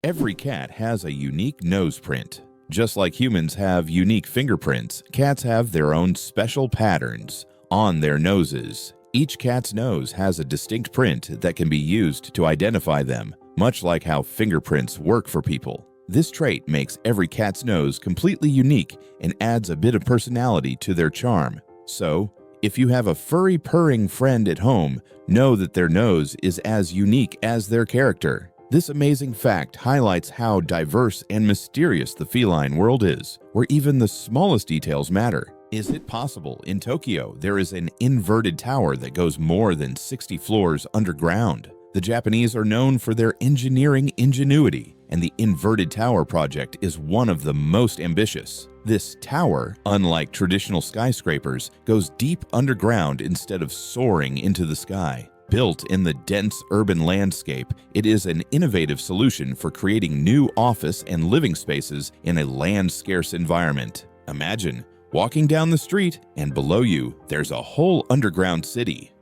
Every cat has a unique nose print. Just like humans have unique fingerprints, cats have their own special patterns on their noses. Each cat's nose has a distinct print that can be used to identify them, much like how fingerprints work for people. This trait makes every cat's nose completely unique and adds a bit of personality to their charm. So, if you have a furry purring friend at home, know that their nose is as unique as their character. This amazing fact highlights how diverse and mysterious the feline world is, where even the smallest details matter. Is it possible in Tokyo there is an inverted tower that goes more than 60 floors underground? The Japanese are known for their engineering ingenuity, and the inverted tower project is one of the most ambitious. This tower, unlike traditional skyscrapers, goes deep underground instead of soaring into the sky. Built in the dense urban landscape, it is an innovative solution for creating new office and living spaces in a land-scarce environment. Imagine walking down the street and below you, there's a whole underground city.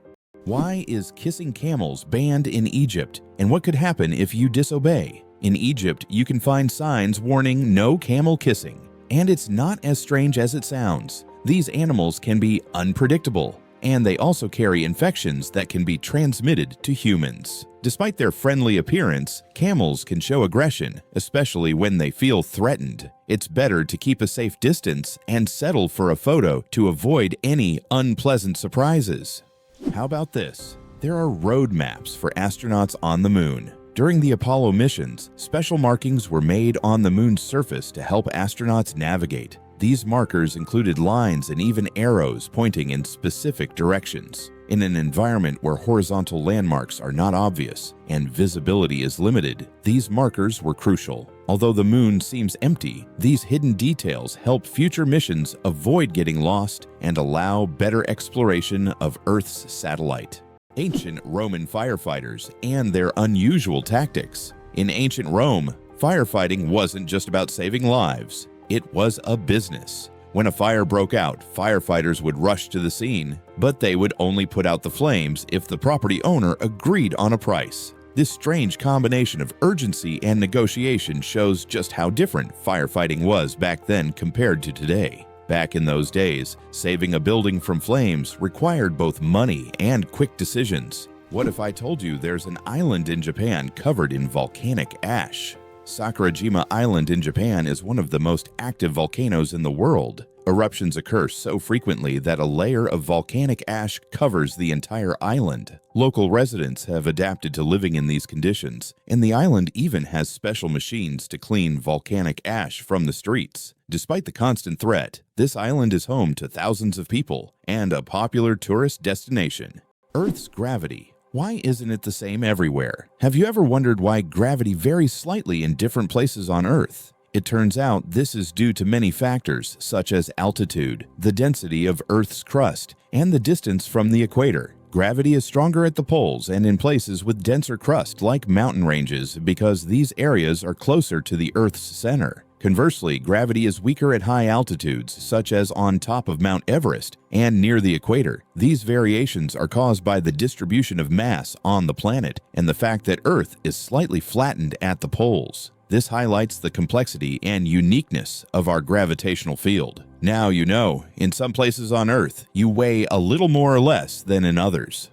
Why is kissing camels banned in Egypt, and what could happen if you disobey? In Egypt, you can find signs warning no camel kissing, and it's not as strange as it sounds. These animals can be unpredictable, and they also carry infections that can be transmitted to humans. Despite their friendly appearance, camels can show aggression, especially when they feel threatened. It's better to keep a safe distance and settle for a photo to avoid any unpleasant surprises. How about this? There are road maps for astronauts on the moon. During the Apollo missions, special markings were made on the moon's surface to help astronauts navigate. These markers included lines and even arrows pointing in specific directions. In an environment where horizontal landmarks are not obvious and visibility is limited, these markers were crucial. Although the moon seems empty, these hidden details help future missions avoid getting lost and allow better exploration of Earth's satellite. Ancient Roman firefighters and their unusual tactics. In ancient Rome, firefighting wasn't just about saving lives. It was a business. When a fire broke out, firefighters would rush to the scene, but they would only put out the flames if the property owner agreed on a price. This strange combination of urgency and negotiation shows just how different firefighting was back then compared to today. Back in those days, saving a building from flames required both money and quick decisions. What if I told you there's an island in Japan covered in volcanic ash? Sakurajima Island in Japan is one of the most active volcanoes in the world. Eruptions occur so frequently that a layer of volcanic ash covers the entire island. Local residents have adapted to living in these conditions, and the island even has special machines to clean volcanic ash from the streets. Despite the constant threat, this island is home to thousands of people and a popular tourist destination. Earth's gravity. Why isn't it the same everywhere? Have you ever wondered why gravity varies slightly in different places on Earth? It turns out this is due to many factors such as altitude, the density of Earth's crust, and the distance from the equator. Gravity is stronger at the poles and in places with denser crust like mountain ranges because these areas are closer to the Earth's center. Conversely, gravity is weaker at high altitudes, such as on top of Mount Everest and near the equator. These variations are caused by the distribution of mass on the planet and the fact that Earth is slightly flattened at the poles. This highlights the complexity and uniqueness of our gravitational field. Now you know, in some places on Earth, you weigh a little more or less than in others.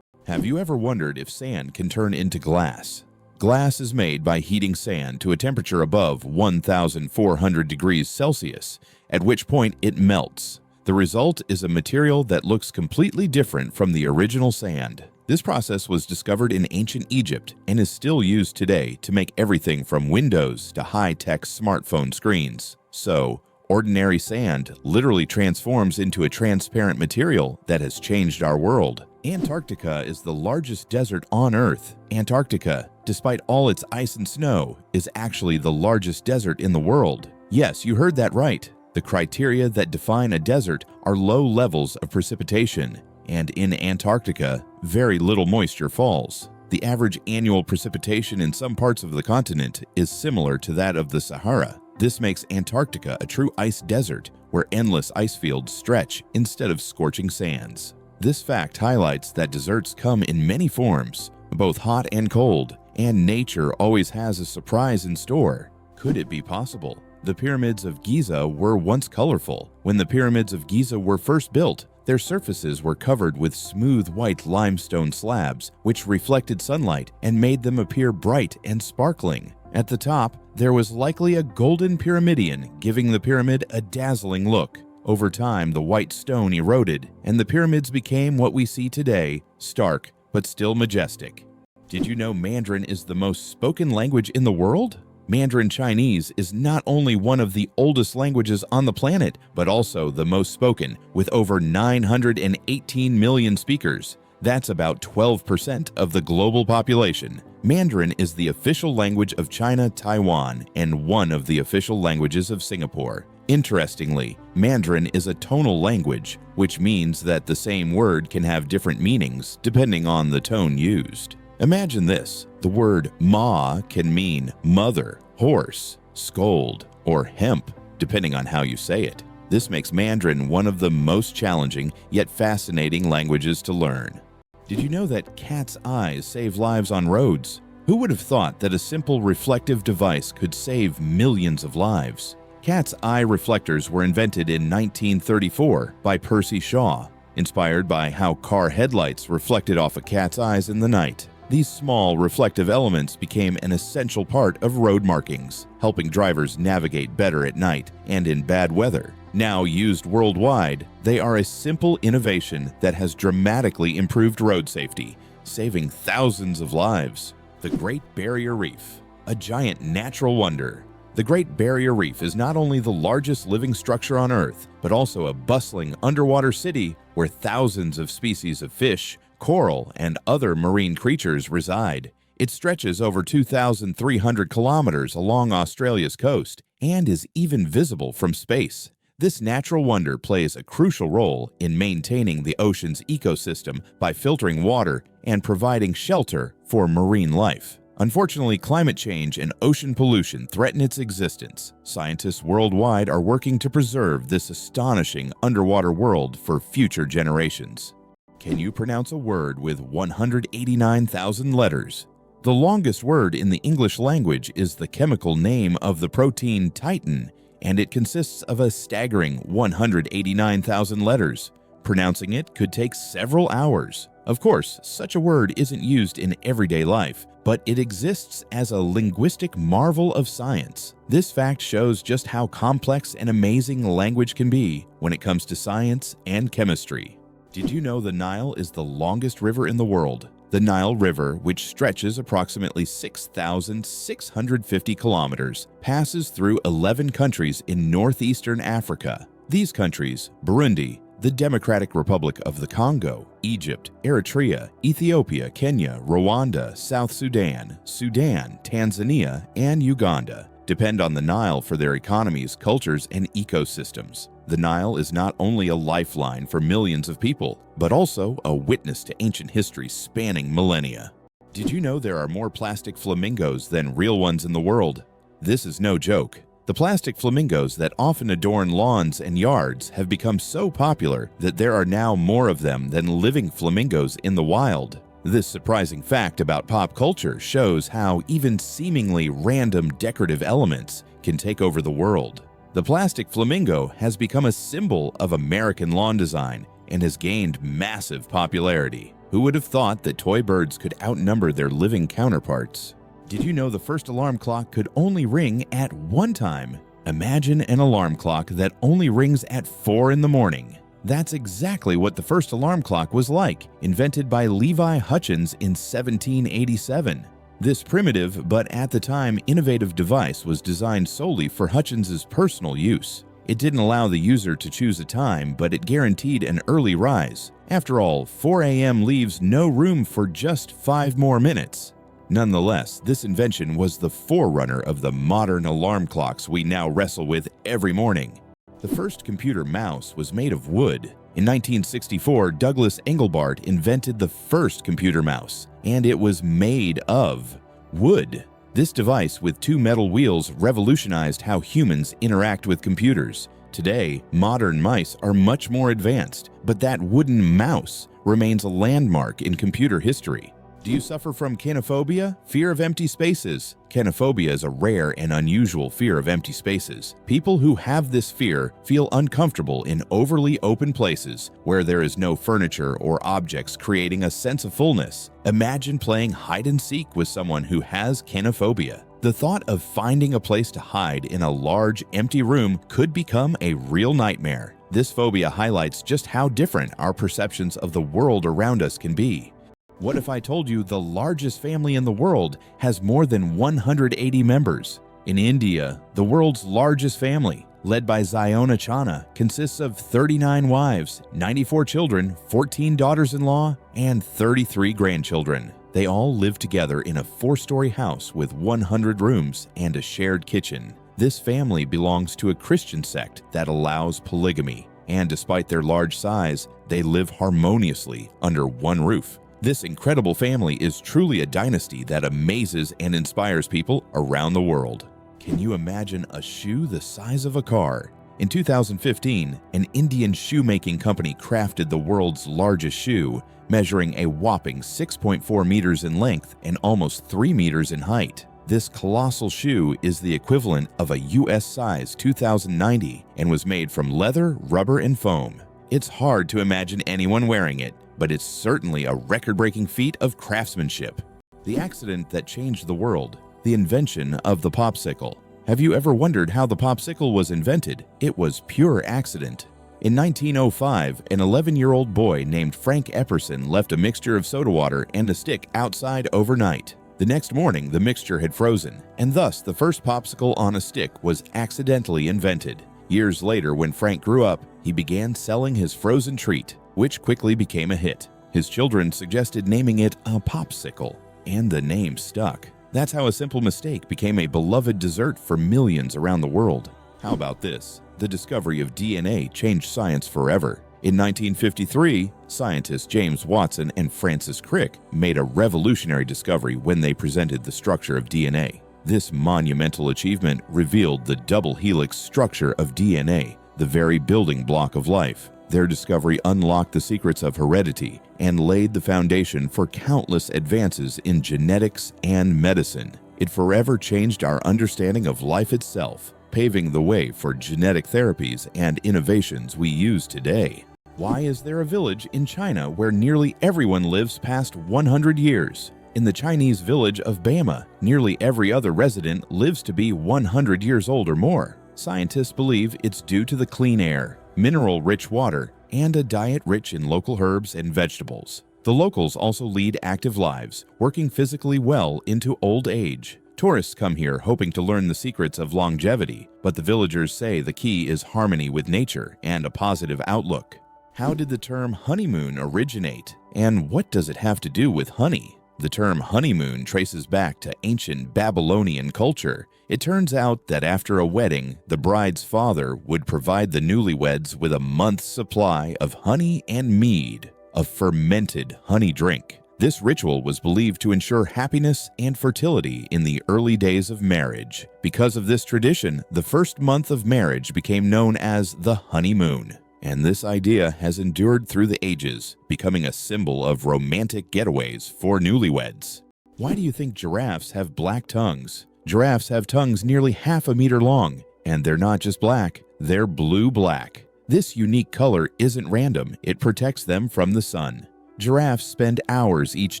Have you ever wondered if sand can turn into glass? Glass is made by heating sand to a temperature above 1,400 degrees Celsius, at which point it melts. The result is a material that looks completely different from the original sand. This process was discovered in ancient Egypt and is still used today to make everything from windows to high-tech smartphone screens. So, ordinary sand literally transforms into a transparent material that has changed our world. Antarctica is the largest desert on Earth. Antarctica, despite all its ice and snow, is actually the largest desert in the world. Yes, you heard that right. The criteria that define a desert are low levels of precipitation, and in Antarctica, very little moisture falls. The average annual precipitation in some parts of the continent is similar to that of the Sahara. This makes Antarctica a true ice desert where endless ice fields stretch instead of scorching sands. This fact highlights that deserts come in many forms, both hot and cold, and nature always has a surprise in store. Could it be possible? The Pyramids of Giza were once colorful. When the Pyramids of Giza were first built, their surfaces were covered with smooth white limestone slabs, which reflected sunlight and made them appear bright and sparkling. At the top, there was likely a golden pyramidion, giving the pyramid a dazzling look. Over time, the white stone eroded, and the pyramids became what we see today, stark but still majestic. Did you know Mandarin is the most spoken language in the world? Mandarin Chinese is not only one of the oldest languages on the planet, but also the most spoken, with over 918 million speakers. That's about 12% of the global population. Mandarin is the official language of China, Taiwan, and one of the official languages of Singapore. Interestingly, Mandarin is a tonal language, which means that the same word can have different meanings depending on the tone used. Imagine this: the word ma can mean mother, horse, scold, or hemp, depending on how you say it. This makes Mandarin one of the most challenging yet fascinating languages to learn. Did you know that cats' eyes save lives on roads? Who would have thought that a simple reflective device could save millions of lives? Cats' eye reflectors were invented in 1934 by Percy Shaw, inspired by how car headlights reflected off a cat's eyes in the night. These small reflective elements became an essential part of road markings, helping drivers navigate better at night and in bad weather. Now used worldwide, they are a simple innovation that has dramatically improved road safety, saving thousands of lives. The Great Barrier Reef, a giant natural wonder. The Great Barrier Reef is not only the largest living structure on Earth, but also a bustling underwater city where thousands of species of fish, coral, and other marine creatures reside. It stretches over 2,300 kilometers along Australia's coast and is even visible from space. This natural wonder plays a crucial role in maintaining the ocean's ecosystem by filtering water and providing shelter for marine life. Unfortunately, climate change and ocean pollution threaten its existence. Scientists worldwide are working to preserve this astonishing underwater world for future generations. Can you pronounce a word with 189,000 letters? The longest word in the English language is the chemical name of the protein titin, and it consists of a staggering 189,000 letters. Pronouncing it could take several hours. Of course, such a word isn't used in everyday life, but it exists as a linguistic marvel of science. This fact shows just how complex and amazing language can be when it comes to science and chemistry. Did you know the Nile is the longest river in the world? The Nile River, which stretches approximately 6,650 kilometers, passes through 11 countries in northeastern Africa. These countries, Burundi, the Democratic Republic of the Congo, Egypt, Eritrea, Ethiopia, Kenya, Rwanda, South Sudan, Tanzania, and Uganda, depend on the Nile for their economies, cultures, and ecosystems. The Nile is not only a lifeline for millions of people, but also a witness to ancient history spanning millennia. Did you know there are more plastic flamingos than real ones in the world? This is no joke. The plastic flamingos that often adorn lawns and yards have become so popular that there are now more of them than living flamingos in the wild. This surprising fact about pop culture shows how even seemingly random decorative elements can take over the world. The plastic flamingo has become a symbol of American lawn design and has gained massive popularity. Who would have thought that toy birds could outnumber their living counterparts? Did you know the first alarm clock could only ring at one time? Imagine an alarm clock that only rings at 4 in the morning. That's exactly what the first alarm clock was like, invented by Levi Hutchins in 1787. This primitive, but at the time innovative device was designed solely for Hutchins's personal use. It didn't allow the user to choose a time, but it guaranteed an early rise. After all, 4 a.m. leaves no room for just 5 more minutes. Nonetheless, this invention was the forerunner of the modern alarm clocks we now wrestle with every morning. The first computer mouse was made of wood. In 1964, Douglas Engelbart invented the first computer mouse, and it was made of wood. This device with 2 metal wheels revolutionized how humans interact with computers. Today, modern mice are much more advanced, but that wooden mouse remains a landmark in computer history. Do you suffer from kenophobia, fear of empty spaces? Kenophobia is a rare and unusual fear of empty spaces. People who have this fear feel uncomfortable in overly open places where there is no furniture or objects, creating a sense of fullness. Imagine playing hide and seek with someone who has kenophobia. The thought of finding a place to hide in a large, empty room could become a real nightmare. This phobia highlights just how different our perceptions of the world around us can be. What if I told you the largest family in the world has more than 180 members? In India, the world's largest family, led by Ziona Chana, consists of 39 wives, 94 children, 14 daughters-in-law, and 33 grandchildren. They all live together in a 4-story house with 100 rooms and a shared kitchen. This family belongs to a Christian sect that allows polygamy, and despite their large size, they live harmoniously under one roof. This incredible family is truly a dynasty that amazes and inspires people around the world. Can you imagine a shoe the size of a car? In 2015, an Indian shoemaking company crafted the world's largest shoe, measuring a whopping 6.4 meters in length and almost 3 meters in height. This colossal shoe is the equivalent of a US size 2090 and was made from leather, rubber, and foam. It's hard to imagine anyone wearing it, but it's certainly a record-breaking feat of craftsmanship. The accident that changed the world, the invention of the popsicle. Have you ever wondered how the popsicle was invented? It was pure accident. In 1905, an 11-year-old boy named Frank Epperson left a mixture of soda water and a stick outside overnight. The next morning, the mixture had frozen, and thus the first popsicle on a stick was accidentally invented. Years later, when Frank grew up, he began selling his frozen treat, which quickly became a hit. His children suggested naming it a popsicle, and the name stuck. That's how a simple mistake became a beloved dessert for millions around the world. How about this? The discovery of DNA changed science forever. In 1953, scientists James Watson and Francis Crick made a revolutionary discovery when they presented the structure of DNA. This monumental achievement revealed the double helix structure of DNA, the very building block of life. Their discovery unlocked the secrets of heredity and laid the foundation for countless advances in genetics and medicine. It forever changed our understanding of life itself, paving the way for genetic therapies and innovations we use today. Why is there a village in China where nearly everyone lives past 100 years? In the Chinese village of Bama, nearly every other resident lives to be 100 years old or more. Scientists believe it's due to the clean air, mineral-rich water, and a diet rich in local herbs and vegetables. The locals also lead active lives, working physically well into old age. Tourists come here hoping to learn the secrets of longevity, but the villagers say the key is harmony with nature and a positive outlook. How did the term honeymoon originate, and what does it have to do with honey? The term honeymoon traces back to ancient Babylonian culture. It turns out that after a wedding, the bride's father would provide the newlyweds with a month's supply of honey and mead, a fermented honey drink. This ritual was believed to ensure happiness and fertility in the early days of marriage. Because of this tradition, the first month of marriage became known as the honeymoon. And this idea has endured through the ages, becoming a symbol of romantic getaways for newlyweds. Why do you think giraffes have black tongues? Giraffes have tongues nearly half a meter long, and they're not just black, they're blue-black. This unique color isn't random, it protects them from the sun. Giraffes spend hours each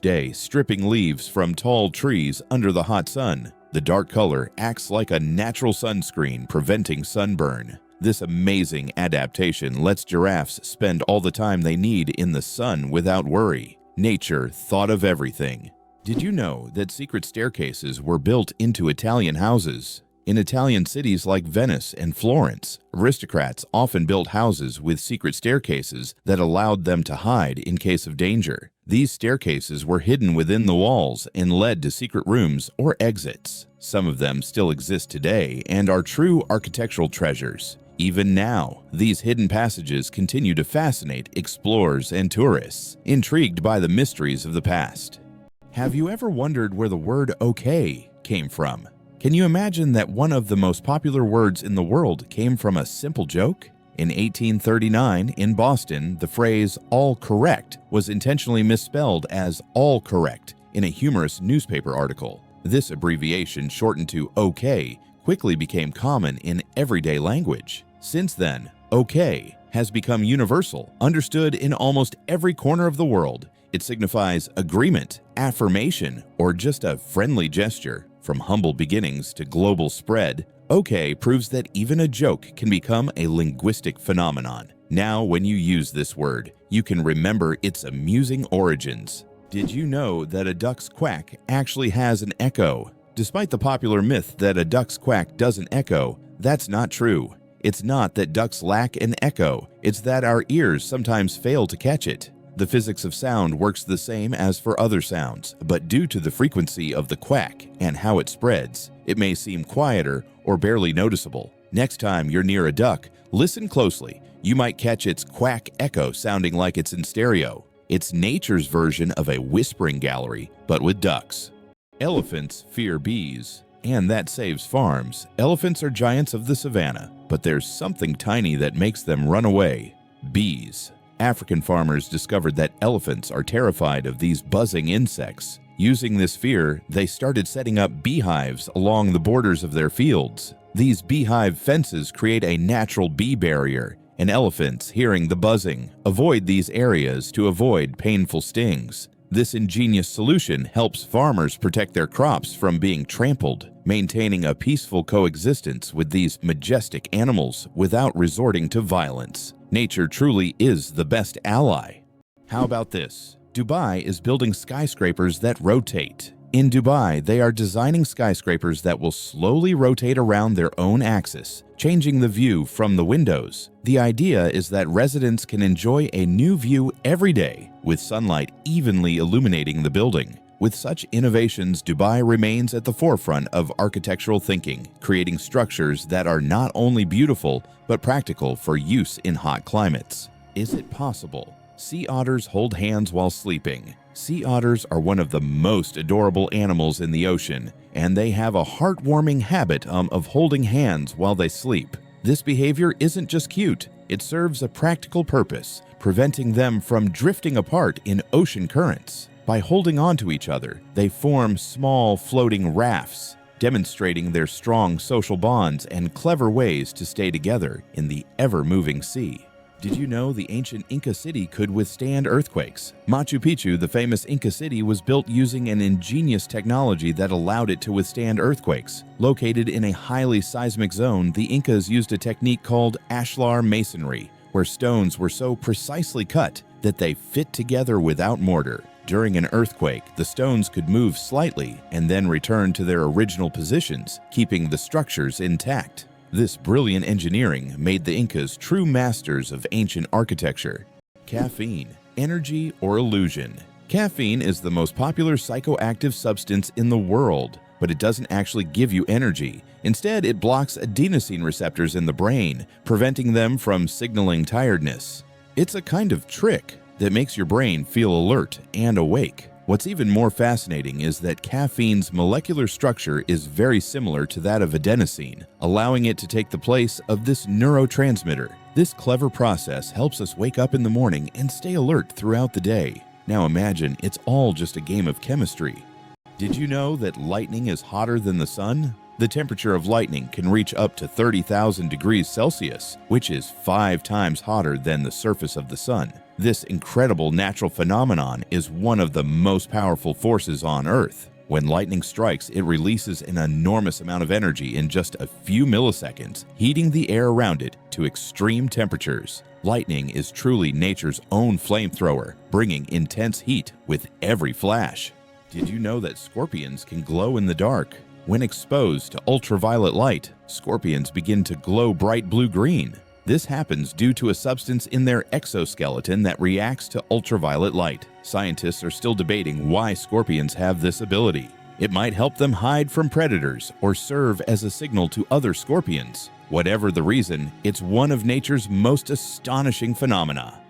day stripping leaves from tall trees under the hot sun. The dark color acts like a natural sunscreen, preventing sunburn. This amazing adaptation lets giraffes spend all the time they need in the sun without worry. Nature thought of everything. Did you know that secret staircases were built into Italian houses? In Italian cities like Venice and Florence, aristocrats often built houses with secret staircases that allowed them to hide in case of danger. These staircases were hidden within the walls and led to secret rooms or exits. Some of them still exist today and are true architectural treasures. Even now, these hidden passages continue to fascinate explorers and tourists, intrigued by the mysteries of the past. Have you ever wondered where the word okay came from? Can you imagine that one of the most popular words in the world came from a simple joke? In 1839, in Boston, the phrase all correct was intentionally misspelled as all correct, in a humorous newspaper article. This abbreviation, shortened to OK, quickly became common in everyday language. Since then, OK has become universal, understood in almost every corner of the world. It signifies agreement, affirmation, or just a friendly gesture. From humble beginnings to global spread, OK proves that even a joke can become a linguistic phenomenon. Now, when you use this word, you can remember its amusing origins. Did you know that a duck's quack actually has an echo? Despite the popular myth that a duck's quack doesn't echo, that's not true. It's not that ducks lack an echo, it's that our ears sometimes fail to catch it. The physics of sound works the same as for other sounds, but due to the frequency of the quack and how it spreads, it may seem quieter or barely noticeable. Next time you're near a duck, listen closely. You might catch its quack echo sounding like it's in stereo. It's nature's version of a whispering gallery, but with ducks. Elephants fear bees, and that saves farms. Elephants are giants of the savannah, but there's something tiny that makes them run away: bees. African farmers discovered that elephants are terrified of these buzzing insects. Using this fear, they started setting up beehives along the borders of their fields. These beehive fences create a natural bee barrier, and elephants, hearing the buzzing, avoid these areas to avoid painful stings. This ingenious solution helps farmers protect their crops from being trampled, maintaining a peaceful coexistence with these majestic animals without resorting to violence. Nature truly is the best ally. How about this? Dubai is building skyscrapers that rotate. In Dubai, they are designing skyscrapers that will slowly rotate around their own axis, changing the view from the windows. The idea is that residents can enjoy a new view every day, with sunlight evenly illuminating the building. With such innovations, Dubai remains at the forefront of architectural thinking, creating structures that are not only beautiful, but practical for use in hot climates. Is it possible? Sea otters hold hands while sleeping. Sea otters are one of the most adorable animals in the ocean, and they have a heartwarming habit of holding hands while they sleep. This behavior isn't just cute, it serves a practical purpose, preventing them from drifting apart in ocean currents. By holding on to each other, they form small floating rafts, demonstrating their strong social bonds and clever ways to stay together in the ever-moving sea. Did you know the ancient Inca city could withstand earthquakes? Machu Picchu, the famous Inca city, was built using an ingenious technology that allowed it to withstand earthquakes. Located in a highly seismic zone, the Incas used a technique called ashlar masonry, where stones were so precisely cut that they fit together without mortar. During an earthquake, the stones could move slightly and then return to their original positions, keeping the structures intact. This brilliant engineering made the Incas true masters of ancient architecture. Caffeine, energy or illusion. Caffeine is the most popular psychoactive substance in the world, but it doesn't actually give you energy. Instead, it blocks adenosine receptors in the brain, preventing them from signaling tiredness. It's a kind of trick that makes your brain feel alert and awake. What's even more fascinating is that caffeine's molecular structure is very similar to that of adenosine, allowing it to take the place of this neurotransmitter. This clever process helps us wake up in the morning and stay alert throughout the day. Now imagine it's all just a game of chemistry. Did you know that lightning is hotter than the sun? The temperature of lightning can reach up to 30,000 degrees Celsius, which is 5 times hotter than the surface of the sun. This incredible natural phenomenon is one of the most powerful forces on Earth. When lightning strikes, it releases an enormous amount of energy in just a few milliseconds, heating the air around it to extreme temperatures. Lightning is truly nature's own flamethrower, bringing intense heat with every flash. Did you know that scorpions can glow in the dark? When exposed to ultraviolet light, scorpions begin to glow bright blue-green. This happens due to a substance in their exoskeleton that reacts to ultraviolet light. Scientists are still debating why scorpions have this ability. It might help them hide from predators or serve as a signal to other scorpions. Whatever the reason, it's one of nature's most astonishing phenomena.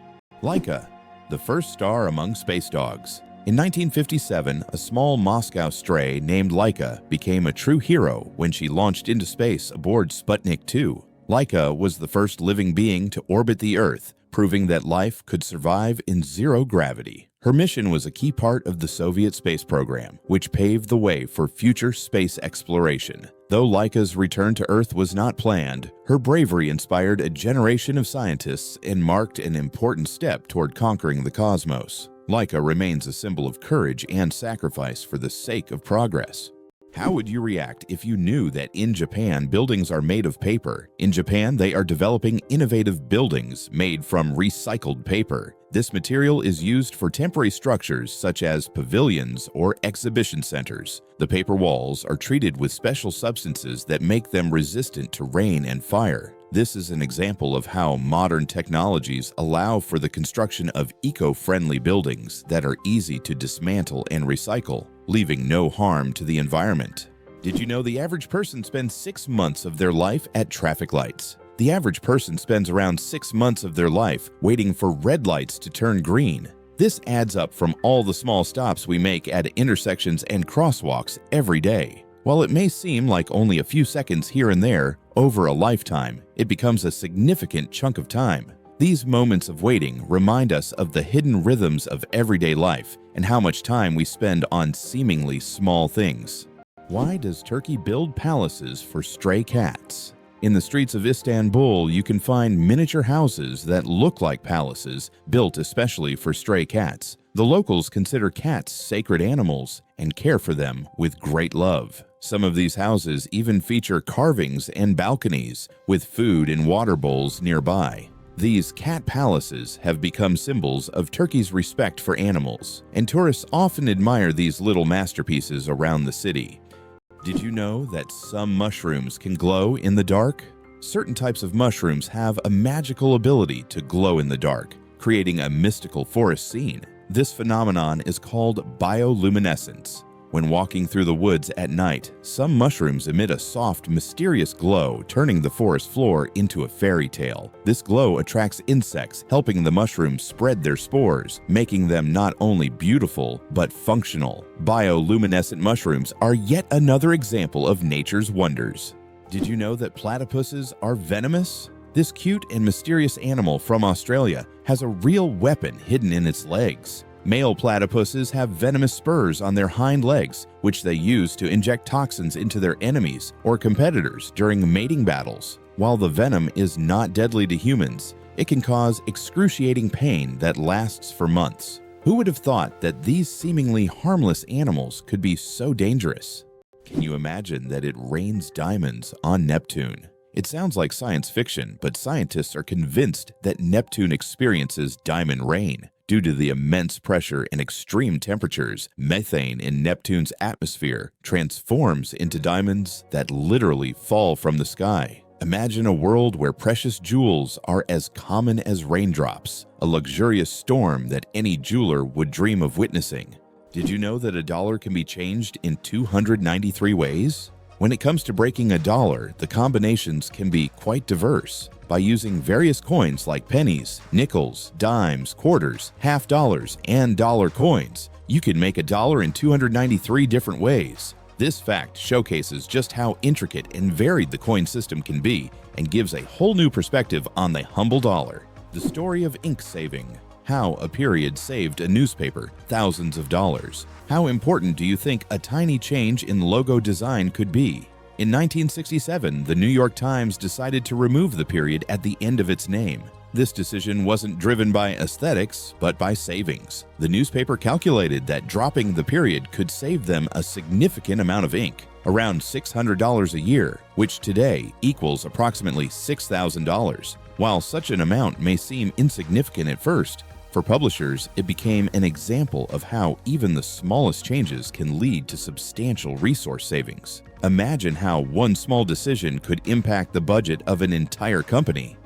Laika, the first star among space dogs. In 1957, a small Moscow stray named Laika became a true hero when she launched into space aboard Sputnik 2. Laika was the first living being to orbit the Earth, proving that life could survive in zero gravity. Her mission was a key part of the Soviet space program, which paved the way for future space exploration. Though Laika's return to Earth was not planned, her bravery inspired a generation of scientists and marked an important step toward conquering the cosmos. Laika remains a symbol of courage and sacrifice for the sake of progress. How would you react if you knew that in Japan, buildings are made of paper? In Japan, they are developing innovative buildings made from recycled paper. This material is used for temporary structures such as pavilions or exhibition centers. The paper walls are treated with special substances that make them resistant to rain and fire. This is an example of how modern technologies allow for the construction of eco-friendly buildings that are easy to dismantle and recycle, leaving no harm to the environment. Did you know the average person spends 6 months of their life at traffic lights? The average person spends around 6 months of their life waiting for red lights to turn green. This adds up from all the small stops we make at intersections and crosswalks every day. While it may seem like only a few seconds here and there, over a lifetime, it becomes a significant chunk of time. These moments of waiting remind us of the hidden rhythms of everyday life and how much time we spend on seemingly small things. Why does Turkey build palaces for stray cats? In the streets of Istanbul, you can find miniature houses that look like palaces, built especially for stray cats. The locals consider cats sacred animals and care for them with great love. Some of these houses even feature carvings and balconies with food and water bowls nearby. These cat palaces have become symbols of Turkey's respect for animals, and tourists often admire these little masterpieces around the city. Did you know that some mushrooms can glow in the dark? Certain types of mushrooms have a magical ability to glow in the dark, creating a mystical forest scene. This phenomenon is called bioluminescence. When walking through the woods at night, some mushrooms emit a soft, mysterious glow, turning the forest floor into a fairy tale. This glow attracts insects, helping the mushrooms spread their spores, making them not only beautiful, but functional. Bioluminescent mushrooms are yet another example of nature's wonders. Did you know that platypuses are venomous? This cute and mysterious animal from Australia has a real weapon hidden in its legs. Male platypuses have venomous spurs on their hind legs, which they use to inject toxins into their enemies or competitors during mating battles. While the venom is not deadly to humans, it can cause excruciating pain that lasts for months. Who would have thought that these seemingly harmless animals could be so dangerous? Can you imagine that it rains diamonds on Neptune? It sounds like science fiction, but scientists are convinced that Neptune experiences diamond rain. Due to the immense pressure and extreme temperatures, methane in Neptune's atmosphere transforms into diamonds that literally fall from the sky. Imagine a world where precious jewels are as common as raindrops, a luxurious storm that any jeweler would dream of witnessing. Did you know that a dollar can be changed in 293 ways? When it comes to breaking a dollar, the combinations can be quite diverse. By using various coins like pennies, nickels, dimes, quarters, half dollars, and dollar coins, you can make a dollar in 293 different ways. This fact showcases just how intricate and varied the coin system can be and gives a whole new perspective on the humble dollar. The story of ink saving. How a period saved a newspaper thousands of dollars. How important do you think a tiny change in logo design could be? In 1967, the New York Times decided to remove the period at the end of its name. This decision wasn't driven by aesthetics, but by savings. The newspaper calculated that dropping the period could save them a significant amount of ink, around $600 a year, which today equals approximately $6,000. While such an amount may seem insignificant at first, for publishers, it became an example of how even the smallest changes can lead to substantial resource savings. Imagine how one small decision could impact the budget of an entire company.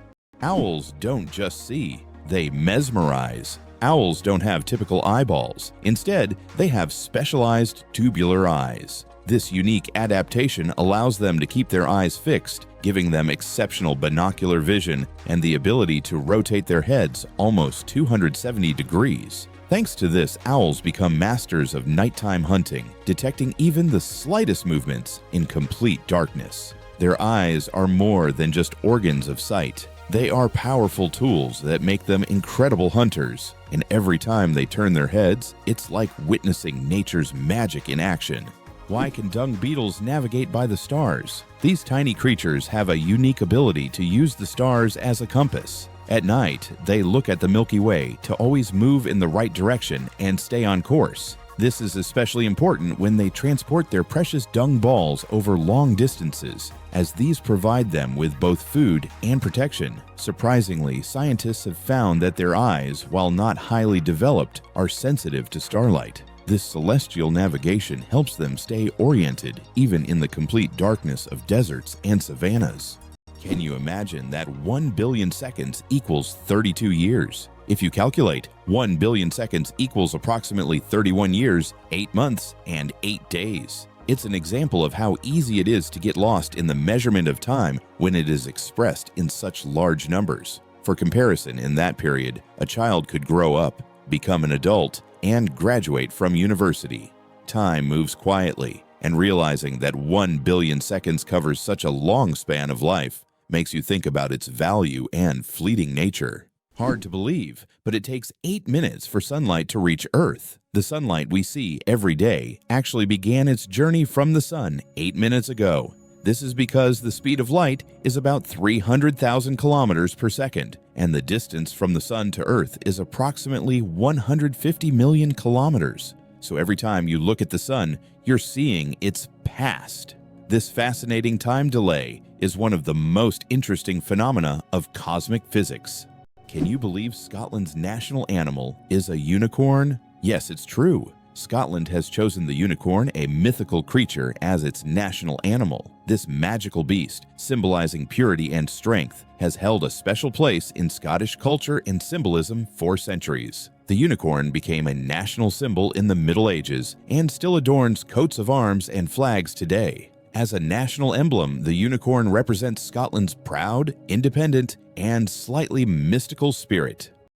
Owls don't just see, they mesmerize. Owls don't have typical eyeballs. Instead, they have specialized tubular eyes. This unique adaptation allows them to keep their eyes fixed, giving them exceptional binocular vision and the ability to rotate their heads almost 270 degrees. Thanks to this, owls become masters of nighttime hunting, detecting even the slightest movements in complete darkness. Their eyes are more than just organs of sight. They are powerful tools that make them incredible hunters, and every time they turn their heads, it's like witnessing nature's magic in action. Why can dung beetles navigate by the stars? These tiny creatures have a unique ability to use the stars as a compass. At night, they look at the Milky Way to always move in the right direction and stay on course. This is especially important when they transport their precious dung balls over long distances, as these provide them with both food and protection. Surprisingly, scientists have found that their eyes, while not highly developed, are sensitive to starlight. This celestial navigation helps them stay oriented even in the complete darkness of deserts and savannas. Can you imagine that 1 billion seconds equals 32 years? If you calculate, 1 billion seconds equals approximately 31 years, 8 months, and 8 days. It's an example of how easy it is to get lost in the measurement of time when it is expressed in such large numbers. For comparison, in that period, a child could grow up, become an adult, and graduate from university. Time moves quietly, and realizing that 1 billion seconds covers such a long span of life makes you think about its value and fleeting nature. Hard to believe, but it takes 8 minutes for sunlight to reach Earth. The sunlight we see every day actually began its journey from the sun 8 minutes ago. This is because the speed of light is about 300,000 kilometers per second, and the distance from the sun to Earth is approximately 150 million kilometers. So every time you look at the sun, you're seeing its past. This fascinating time delay is one of the most interesting phenomena of cosmic physics. Can you believe Scotland's national animal is a unicorn? Yes, it's true. Scotland has chosen the unicorn, a mythical creature, as its national animal. This magical beast, symbolizing purity and strength, has held a special place in Scottish culture and symbolism for centuries. The unicorn became a national symbol in the Middle Ages and still adorns coats of arms and flags today. As a national emblem, the unicorn represents Scotland's proud, independent, and slightly mystical spirit.